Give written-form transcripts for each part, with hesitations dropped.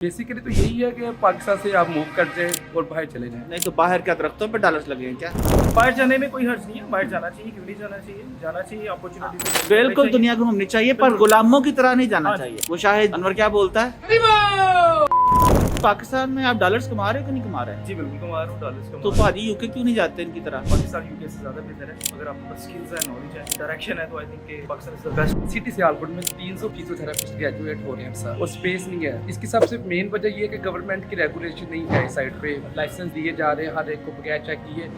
Basically तो यही है कि पाकिस्तान से आप मूव कर जाए और बाहर चले जाएं। नहीं तो बाहर क्या दरख्तों पे डॉलर्स लगे हैं क्या? बाहर जाने में कोई हर्ज नहीं है, बाहर जाना चाहिए, क्यों नहीं जाना चाहिए अपॉर्चुनिटी बिल्कुल दुनिया घूमनी चाहिए पर गुलामों की तरह नहीं जाना चाहिए। वो शाहिद अनवर क्या बोलता है? पाकिस्तान में आप डॉलर्स कमा रहे हो कि नहीं कमा रहे हैं? जी बिल्कुल कमा रहा हूँ डॉलर्स का। तो भाजी यूके क्यों नहीं जाते इनकी तरह? पाकिस्तान यूके से ज़्यादा बेहतर है अगर आपके पास स्किल्स है, नॉलेज है, डायरेक्शन है, तो आई थिंक कि Pakistan is the best. City Sialkot में 300 फिजियोथेरेपिस्ट ग्रेजुएट हो रहे हैं सर, और स्पेस नहीं है। इसकी सबसे मेन वजह ये है कि गवर्नमेंट की रेगुलेशन नहीं है इस साइड पे। लाइसेंस दिए जा रहे हैं हर एक को बगैर चेक किए।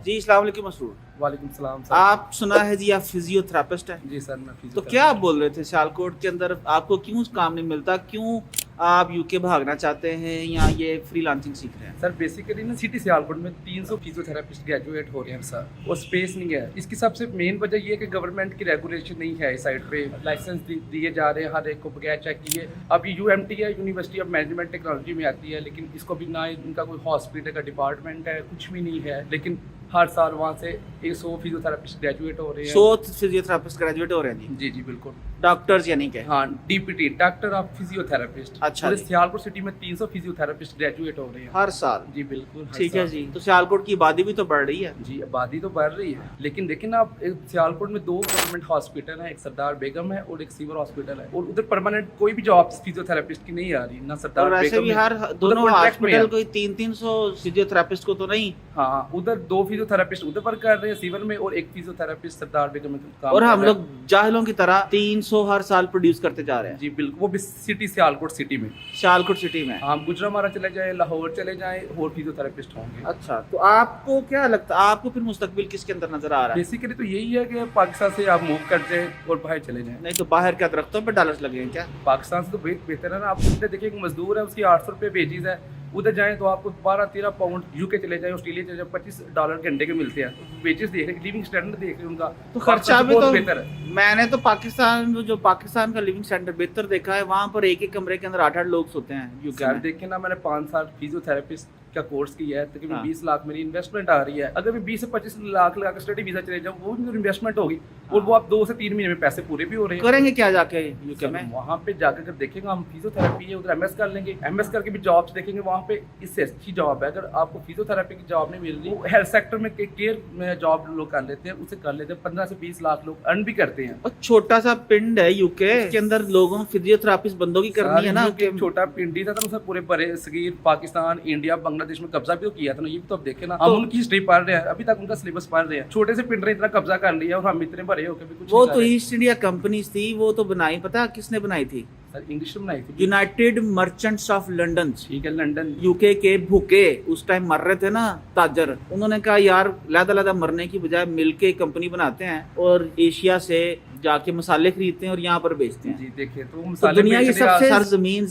जी अस्सलाम वालेकुम मसरूर। वालेकुम सलाम सर। आप सुना है जी आप फिजियोथेरापिस्ट हैं? जी सर, मैं तो क्या आप बोल रहे थे सियालकोट के अंदर आपको क्यों काम नहीं मिलता, क्यों आप यूके भागना चाहते हैं या ये फ्रीलांसिंग सीख रहे हैं? सर बेसिकली ना सिटी सियालकोट में 300 फिजियोथेरेपिस्ट ग्रेजुएट हो रहे हैं सर, और स्पेस नहीं है। इसकी सबसे मेन वजह ये है कि गवर्नमेंट की रेगुलेशन नहीं है इस साइड पे। लाइसेंस दिए जा रहे हैं हर एक को बगैर चेक किए। अब ये UMT है, यूनिवर्सिटी ऑफ मैनेजमेंट टेक्नोलॉजी में आती है, लेकिन इसको भी ना इनका कोई हॉस्पिटल का डिपार्टमेंट है, कुछ भी नहीं है। लेकिन हर साल वहाँ से 100 फिजियोथेरापिस्ट ग्रेजुएट हो रहे हैं। 100 फिजियोथेरापिस्ट ग्रेजुएट हो रहे हैं जी जी बिल्कुल। डॉक्टर्स यानी कि? हाँ, DPT डॉक्टर ऑफ फिजियोथेरापिस्ट। अच्छा पूरे जी। सियालकोट सिटी में 300 फिजियोथेरापिस्ट ग्रेजुएट हो रहे हैं हर साल? जी बिल्कुल, हर ठीक है साल। जी। तो सियालकोट की आबादी भी तो बढ़ रही है। जी आबादी तो बढ़ रही है, लेकिन देखिए ना आप सियालकोट में 2 गवर्नमेंट हॉस्पिटल है, एक सरदार बेगम है और एक सिविल हॉस्पिटल है, और उधर परमानेंट कोई भी जॉब फिजियोथेरापिस्ट की नहीं आ रही ना सरदार और वैसे बेगम भी में। हर उधर दोनों कॉन्ट्रैक्ट में हॉस्पिटल है। कोई 300 फिजियोथेरापिस्ट को तो नहीं। हाँ, उधर 2 फिजियोथेरापिस्ट उधर पर कर रहे हैं सिविल में, और एक फिजियोथेरापिस्ट सरदार बेगम में काम और कर हम रहा है। लोग जाहिलों की तरह 300 हर साल प्रोड्यूस करते जा रहे हैं जी बिल्कुल, वो भी सिटी सियालकोट सिटी में। सियालकोट सिटी में। हम गुजरामारा चले जाए, लाहौर चले जाए, और फिजियोथेरापिस्ट होंगे। अच्छा, तो आपको क्या लगता है आपको फिर मुस्तकबिल किसके अंदर नजर आ रहा है? बेसिकली तो यही है कि पाकिस्तान से आप मूव कर जाए और बाहर चले जाएं। नहीं तो बाहर क्या दरख्तों पे डॉलर्स लगे हैं क्या? पाकिस्तान से तो बेहतर है ना। आप उधर देखिए, एक मजदूर है, उसकी 800 रुपये वेजेस है, उधर जाएं तो आपको 12-13 पाउंड। यूके चले जाएं, ऑस्ट्रेलिया चले जाएं, $25 घंटे के मिलते हैं। वेजेस देख रहे, लिविंग स्टैंडर्ड देख रहे उनका, तो खर्चा भी बहुत तो बेहतर है। मैंने तो पाकिस्तान का लिविंग स्टैंडर्ड बेहतर देखा है। वहाँ पर एक कमरे के अंदर 8-8 लोग सोते हैं यूके यार में। देखिए ना, मैंने 5 साल फिजियोथेरेपिस्ट का कोर्स किया है, तकरीबन हाँ। 20 लाख मेरी इन्वेस्टमेंट आ रही है। अगर मैं 20 से 25 लाख लगा कर स्टडी वीजा चले जाऊँ, वो भी इन्वेस्टमेंट होगी, और वो आप 2 से 3 महीने में पैसे पूरे भी हो रहे हैं। करेंगे क्या जाके यूके में? वहाँ पे जाकर कर देखेंगे हम, फिजियोथेरेपी है, उधर MS कर लेंगे, MS करके भी जॉब्स देखेंगे वहाँ पे। इससे अच्छी जॉब है, अगर आपको फिजियोथेरेपी की जॉब नहीं मिल रही, वो हेल्थ सेक्टर में केयर में जॉब लोग कर लेते हैं, उसे कर लेते हैं। 15 से 20 लाख लोग अर्न भी करते हैं। और छोटा सा पिंड है यूके, इसके अंदर लोगों फिजियोथेरापिस्ट बंदों की करनी है ना। कि छोटा पिंडी था, तो उसने पूरे बड़े सगीर पाकिस्तान, इंडिया, बांग्लादेश में कब्जा भी तो किया था ना। ये भी तो अब देखे ना, हम उनकी हिस्ट्री पढ़ रहे हैं, अभी तक उनका सिलेबस पढ़ रहे हैं। छोटे से पिंड ने इतना कब्जा कर लिया, और हम इतने बड़े होकर भी कुछ वो नहीं तो कर रहे। ईस्ट इंडिया कंपनीज थी, वो तो बनाई, पता किसने बनाई थी? सर इंग्लिश में बनाई थी। United merchants of London. ठीक है, लंदन। यूके के भूखे उस टाइम मर रहे थे ना ताजर, उन्होंने कहा यार लहदा मरने की बजाय मिलके कंपनी बनाते हैं और एशिया से जाके मसाले खरीदते हैं और यहाँ पर बेचते हैं। जी देखिए, तो दुनिया की सबसे सरजमीन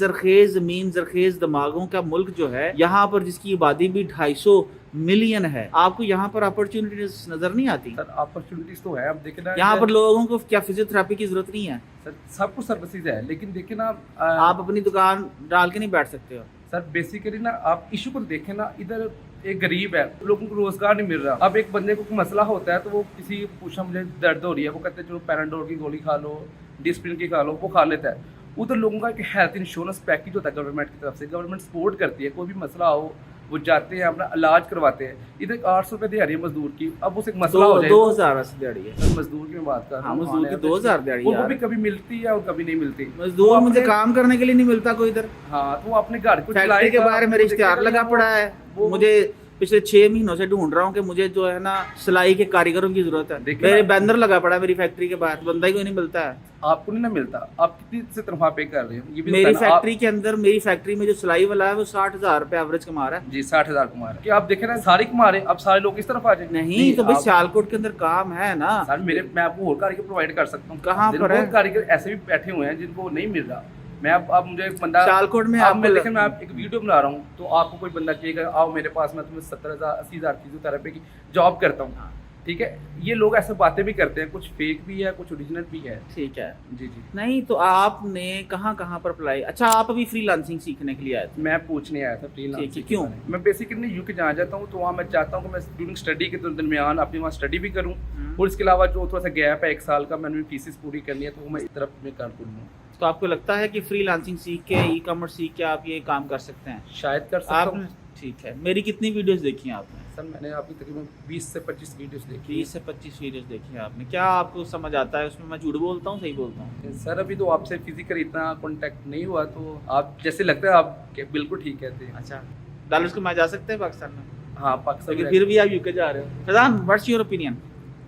जरखेज दिमागों का मुल्क जो है, यहाँ पर जिसकी आबादी भी 250 मिलियन है, आपको यहाँ पर अपॉर्चुनिटीज नजर नहीं आती? सर अपॉर्चुनिटीज तो है, अब देखिए ना, यहाँ पर लोगों को क्या फिजियोथेरेपी की जरूरत नहीं है? सर सब कुछ सर्विसेज है, लेकिन देखिए ना आप अपनी दुकान डाल के नहीं बैठ सकते हो? सर बेसिकली ना आप इशू को देखें ना, इधर एक गरीब है, लोगों को रोजगार नहीं मिल रहा। अब एक बंदे को कोई मसला होता है, तो वो किसी पूछा मुझे दर्द हो रही है, वो कहते हैं चलो पैराडोल की गोली खा लो, डिस्प्रिन की खा लो, वो खा लेता है। उधर लोगों का एक हेल्थ इंश्योरेंस पैकेज होता है गवर्नमेंट की तरफ से, गवर्नमेंट सपोर्ट करती है। कोई भी मसला हो, वो जाते हैं, अपना इलाज करवाते हैं। इधर 800 रुपये दिहाड़ी है मजदूर की, अब उसे एक मसला हो जाए 2000 दिहाड़ी है। सर मजदूर की मैं बात कर रहा हाँ, हूँ। मजदूर की 2000 दिहाड़ी वो यार। भी कभी मिलती है और कभी नहीं मिलती। मजदूर वो मुझे अपने- काम करने के लिए नहीं मिलता कोई इधर। हाँ, तो वो अपने घर को फैक्ट्री के बारे में इश्तेहार लगा पड़ा है। मुझे पिछले 6 महीनों से ढूंढ रहा हूँ कि मुझे जो है ना सिलाई के कारीगरों की जरूरत है। देखिए मेरे ना- बैनर लगा पड़ा है मेरी फैक्ट्री के बाहर, बंदा ही कोई नहीं मिलता है। आपको नहीं ना मिलता, आप कितनी से तनख्वाह पे कर रहे हो? ये भी मेरी बताना। फैक्ट्री के अंदर, मेरी फैक्ट्री में जो सिलाई वाला है वो 60,000 रुपए एवरेज कमा रहा है। जी 60,000 कमा रहे हैं। कि आप देखे ना, सारे कमा रहे हैं, अब सारे लोग इस तरफ आ जाए। नहीं तो भाई आप- सियालकोट के अंदर काम है ना। सर मैं आपको और कारीगर प्रोवाइड कर सकता हूँ। कहाँ पर है? कारीगर ऐसे भी बैठे हुए हैं जिनको नहीं मिल रहा। मैं अब मुझे एक बंदा सियालकोट में आप मैं आपको देखें, मैं आप एक वीडियो बना रहा हूँ, तो आपको कोई बंदा कहेगा आओ मेरे पास, मैं तुम्हें 70,000 80,000 फिजियोथेरेपी की जॉब करता हूँ। ठीक है, ये लोग ऐसे बातें भी करते हैं, कुछ फेक भी है, कुछ ओरिजिनल भी है। ठीक है। जी जी। नहीं तो आपने कहाँ कहाँ पर अप्लाई, अच्छा आप अभी फ्रीलांसिंग सीखने के लिए आए थे? मैं पूछने आया था ठीक फ्रीलांसिंग है, के क्यों? बारे में। मैं बेसिकली यूके जाना चाहता हूँ, तो वहाँ मैं चाहता हूँ कि मैं ड्यूरिंग स्टडी के दरमियान अपनी वहाँ स्टडी भी करूँ, और इसके अलावा जो थोड़ा सा गैप है 1 साल का, मैंने फीसिस पूरी करनी है, तो वो मैं इस तरफ में कर लूँ। तो आपको लगता है कि फ्रीलांसिंग सीख के, ई कॉमर्स सीख के आप ये काम कर सकते हैं? शायद कर सकता आपने, हूँ। ठीक है। मेरी कितनी वीडियोस देखी हैं आपने? सर मैंने आपकी तकरीबन 20 से 25 वीडियोस देखी 20 से 25 वीडियोस देखी हैं आपने। क्या आपको समझ आता है उसमें? मैं झूठ बोलता हूँ, सही बोलता हूँ? है। सर अभी तो आपसे फिजिकल इतना कांटेक्ट नहीं हुआ, तो आप जैसे लगता है आप बिल्कुल ठीक कहते हैं। अच्छा, डॉलर्स कमाए जा सकते हैं पाकिस्तान में, हाँ पाकिस्तान लेकिन में फिर भी आप यूके जा रहे हो। Faizan, what's your opinion?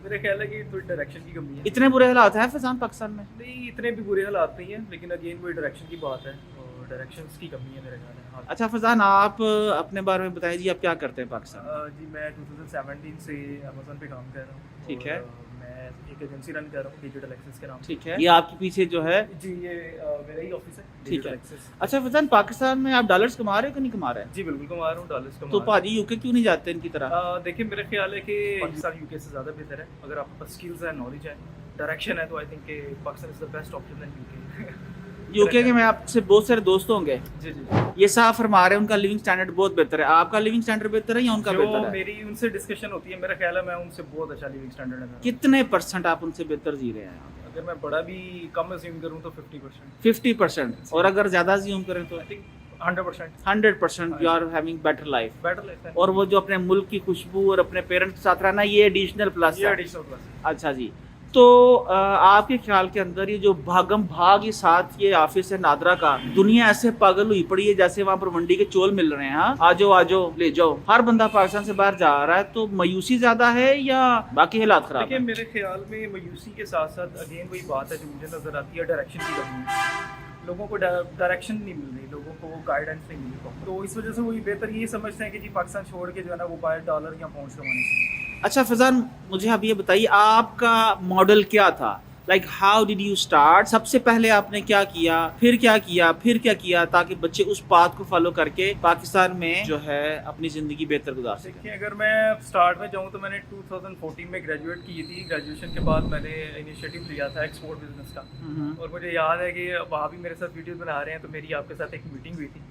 मेरा ख्याल है कि थोड़ी डायरेक्शन की कमी है। इतने बुरे हालात हैं फैजान पाकिस्तान में? नहीं, इतने भी बुरे हालात नहीं है, लेकिन अगेन वही डायरेक्शन की बात है, और डायरेक्शंस की कमी है मेरे ख्याल है। हाँ। अच्छा फैजान, आप अपने बारे में बताइए जी, आप क्या करते हैं पाकिस्तान में? जी मैं 2017 से अमेज़न पे काम कर रहा हूँ। ठीक और, है। मैं एक एजेंसी रन कर रहा हूँ डिजिटल एक्सेस के नाम से। ठीक है, ये आपके पीछे जो है, जी ये मेरा ही ऑफिस है ठीक डिजिटल है। एक्सेस। अच्छा फैजान, पाकिस्तान में आप डॉलर्स कमा रहे हो कि नहीं कमा रहे हैं? जी बिल्कुल कमा रहा हूँ, डॉलर्स कमा तो रहा हूँ। भाजी यूके क्यों नहीं जाते इनकी तरह? देखिए मेरा ख्याल है कि पाकिस्तान यूके से ज़्यादा बेहतर है। अगर आपके पास स्किल्स है, नॉलेज है, डायरेक्शन है, तो I think Pakistan is the best option then UK. UK के में आपसे बहुत सारे दोस्त होंगे, जी जी। ये साफ फरमा रहे हैं उनका लिविंग स्टैंडर्ड बहुत बेहतर है। आपका लिविंग स्टैंडर्ड बेहतर है या उनका जो बेहतर है? मेरी उनसे डिस्कशन होती है, मेरा ख्याल है मैं उनसे बहुत अच्छा लिविंग स्टैंडर्ड है मेरा। कितने परसेंट आप उनसे बेहतर जी रहे हैं? अगर मैं बड़ा भी कम अज्यूम करूँ तो 50%। 50%, और अगर ज्यादा ज्यूम करें तो I think 100%। 100% you are having better life. Better life है। और वो जो अपने मुल्क की खुशबू और अपने पेरेंट्स के साथ रहना, ये एडिशनल प्लस ये है। एडिशनल प्लस है। अच्छा जी, तो आपके ख्याल के अंदर ये जो भागम भाग ये साथ ये ऑफिस है नादरा का, दुनिया ऐसे पागल हुई पड़ी है जैसे वहाँ पर मंडी के चोल मिल रहे हैं। हाँ, आजो ले जाओ, हर बंदा पाकिस्तान से बाहर जा रहा है, तो मायूसी ज्यादा है या बाकी हालात खराब देखिए है? मेरे ख्याल में मायूसी के साथ साथ अगेन वही बात है जो मुझे नजर आती है, डायरेक्शन की कमी है। लोगों को डायरेक्शन नहीं मिल रही, लोगों को गाइडेंस नहीं मिल रही, तो इस वजह से वही बेहतर ये समझते हैं कि जी पाकिस्तान छोड़ के जो है ना वो बाहर डॉलर या पाउंड कमाने चाहिए। अच्छा फैजान, मुझे अब ये बताइए आपका मॉडल क्या था? Like how did you start? सबसे पहले आपने क्या किया, फिर क्या किया, फिर क्या किया, ताकि बच्चे उस पाथ को फॉलो करके पाकिस्तान में जो है अपनी ज़िंदगी बेहतर गुजार सकें? देखिए अगर मैं स्टार्ट में जाऊँ तो मैंने 2014 में ग्रेजुएट की थी। ग्रेजुएशन के बाद मैंने इनिशिएटिव लिया था एक्सपोर्ट बिजनेस का, और मुझे याद है कि वहाँ भी मेरे साथ वीडियोस बना रहे हैं, तो मेरी आपके साथ एक मीटिंग हुई थी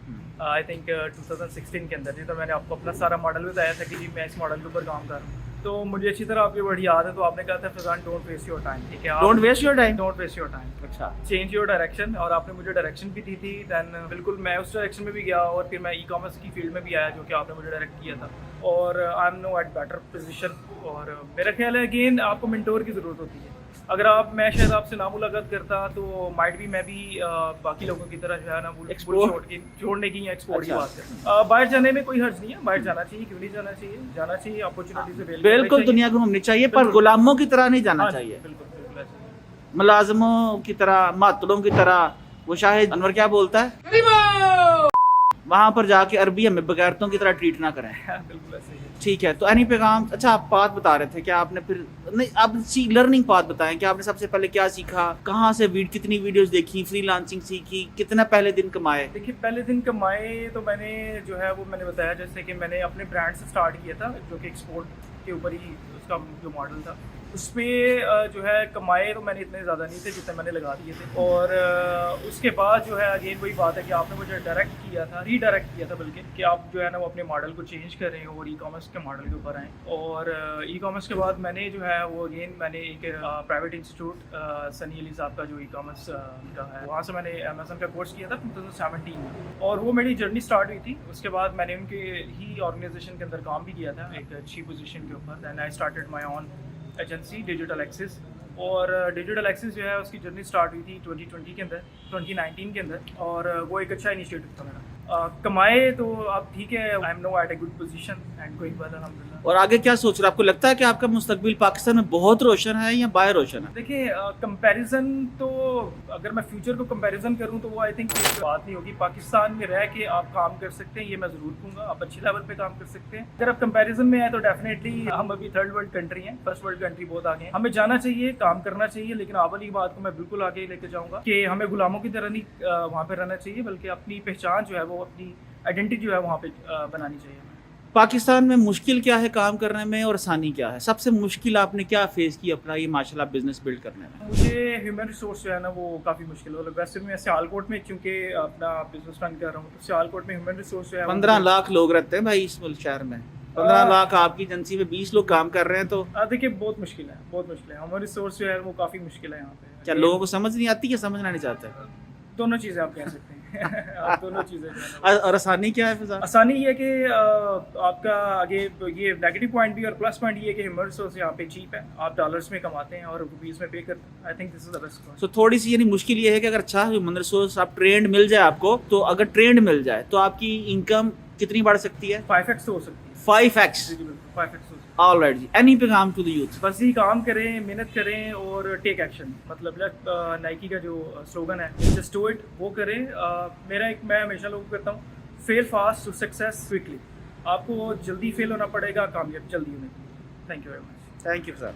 आई थिंक 2016 के अंदर जी। तो मैंने आपको अपना सारा मॉडल बताया था कि जी मैं इस मॉडल के ऊपर काम कर रहा हूँ। तो मुझे अच्छी तरह आपकी बड़ी याद है, तो आपने कहा था Faizan don't waste your time, ठीक है, don't waste your time, don't waste your time, अच्छा, चेंज योर डायरेक्शन। और आपने मुझे डायरेक्शन भी दी थी, दैन बिल्कुल मैं उस डायरेक्शन में भी गया, और फिर मैं ई कॉमर्स की फील्ड में भी आया, जो कि आपने मुझे डायरेक्ट किया था, और I am now at better position. और मेरा ख्याल है अगेन आपको मेंटोर की ज़रूरत होती है। अगर मैं शायद आपसे ना मुलाकात करता तो माइट भी मैं भी बाकी लोगों की तरह जो है ना छोड़ने की या एक्सपोर्ट की बात है। बाहर जाने में कोई हर्ज नहीं है, बाहर जाना चाहिए, क्यों नहीं जाना चाहिए, जाना चाहिए, अपॉर्चुनिटीज बिल्कुल दुनिया घूमनी चाहिए, पर गुलामों की तरह नहीं जाना चाहिए, बिल्कुल बिल्कुल ऐसे ही। मुलाजमों की तरह, मातड़ों की तरह। वो शाहिद अनवर क्या बोलता है, वहां पर जाके अरबी हमें बगैरतों की तरह ट्रीट ना करें। बिल्कुल ऐसे ही है। ठीक है, तो एनी पैगाम, अच्छा आप बात बता रहे थे कि आपने फिर नहीं, आप लर्निंग पाथ बताएं कि आपने सबसे पहले क्या सीखा, कहाँ से कितनी वीडियोस देखी, फ्रीलांसिंग सीखी, कितना पहले दिन कमाए? देखिए पहले दिन कमाए तो मैंने जो है वो मैंने बताया, जैसे कि मैंने अपने ब्रांड से स्टार्ट किया था, जो कि एक्सपोर्ट के ऊपर ही उसका जो मॉडल था, उसमें जो है कमाए तो मैंने इतने ज़्यादा नहीं थे जितने मैंने लगा दिए थे। और उसके बाद जो है अगेन वही बात है कि आपने मुझे डायरेक्ट किया था, रीडायरेक्ट किया था बल्कि, कि आप जो है ना वो अपने मॉडल को चेंज कर रहे हो और ई कॉमर्स के मॉडल के ऊपर आए। और ई कॉमर्स के बाद मैंने जो है वो अगेन मैंने एक प्राइवेट इंस्टीट्यूट सनी अली साहब का जो ई कॉमर्स का है, वहाँ से मैंने अमेज़न का कोर्स किया था 2017 में, और वो मेरी जर्नी स्टार्ट हुई थी। उसके बाद मैंने उनके ही ऑर्गेनाइजेशन के अंदर काम भी किया था एक अच्छी पोजीशन के ऊपर। Then I started my own agency digital access, और डिजिटल एक्सेस जो है उसकी जर्नी स्टार्ट हुई थी 2020 के अंदर, 2019 के अंदर, और वो एक अच्छा इनिशिएटिव था मेरा। कमाए तो अब ठीक है, I am now at a good position and going well अल्हम्दुलिल्लाह। और आगे क्या सोच रहे हैं? आपको लगता है कि आपका मुस्तकबिल पाकिस्तान में बहुत रोशन है या बाहर रोशन है? देखिए कंपैरिजन तो अगर मैं फ्यूचर को कंपैरिजन करूं तो वो आई थिंक बात नहीं होगी। पाकिस्तान में रह के आप काम कर सकते हैं, ये मैं ज़रूर कहूँगा, आप अच्छे लेवल पे काम कर सकते हैं। अगर आप कंपैरिजन में आए तो डेफिनेटली हम अभी थर्ड वर्ल्ड कंट्री हैं, फर्स्ट वर्ल्ड कंट्री बहुत आगे हैं। हमें जाना चाहिए, काम करना चाहिए, लेकिन आप वाली बात को मैं बिल्कुल आगे लेके जाऊँगा कि हमें गुलामों की तरह नहीं वहाँ पर रहना चाहिए, बल्कि अपनी पहचान जो है वो अपनी आइडेंटिटी जो है वहाँ पे बनानी चाहिए। पाकिस्तान में मुश्किल क्या है काम करने में और आसानी क्या है? सबसे मुश्किल आपने क्या फेस की अपना ये माशाल्लाह बिजनेस बिल्ड करने में? मुझे ह्यूमन रिसोर्स जो है ना वो काफ़ी मुश्किल है। वैसे मैं सियालकोट में क्योंकि अपना बिजनेस रन कर रहा हूँ, तो सियालकोट में ह्यूमन रिसोर्स जो है 15 लाख लोग रहते हैं भाई इस शहर में। 15 लाख आपकी एजेंसी में 20 लोग काम कर रहे हैं तो देखिए बहुत मुश्किल है, बहुत मुश्किल है। ह्यूमन रिसोर्स जो है वो काफ़ी मुश्किल है यहाँ पे। क्या लोगों को समझ नहीं आती या समझना नहीं चाहते? दोनों चीज़ें आप कह सकते हैं। आप दोनों चीज़ें जो है ना। और आसानी क्या है फिजा? आसानी ये है कि आपका आगे ये नेगेटिव पॉइंट भी और प्लस पॉइंट ये है कि ह्यूमन रिसोर्स यहाँ पे चीप है, आप डॉलर्स में कमाते हैं और रुपीज़ में पे करते हैं। I think this is the best. तो थोड़ी सी यानी मुश्किल ये है कि अगर अच्छा ह्यूमन रिसोर्स आप ट्रेंड मिल जाए आपको, तो अगर ट्रेंड मिल जाए तो आपकी इनकम कितनी बढ़ सकती है? 5x तो हो सकती है। 5x। 5x हो सकती है। ऑलराइट जी, एनी पैगाम टू द यूथ? बस यही काम करें, मेहनत करें और टेक एक्शन। मतलब नाइकी का जो स्लोगन है जस्ट डू इट, वो करें। मैं हमेशा लोगों को कहता हूँ fail fast to success quickly. आपको जल्दी फेल होना पड़ेगा, कामयाब जल्दी होने के लिए। Thank you very much. Thank you sir.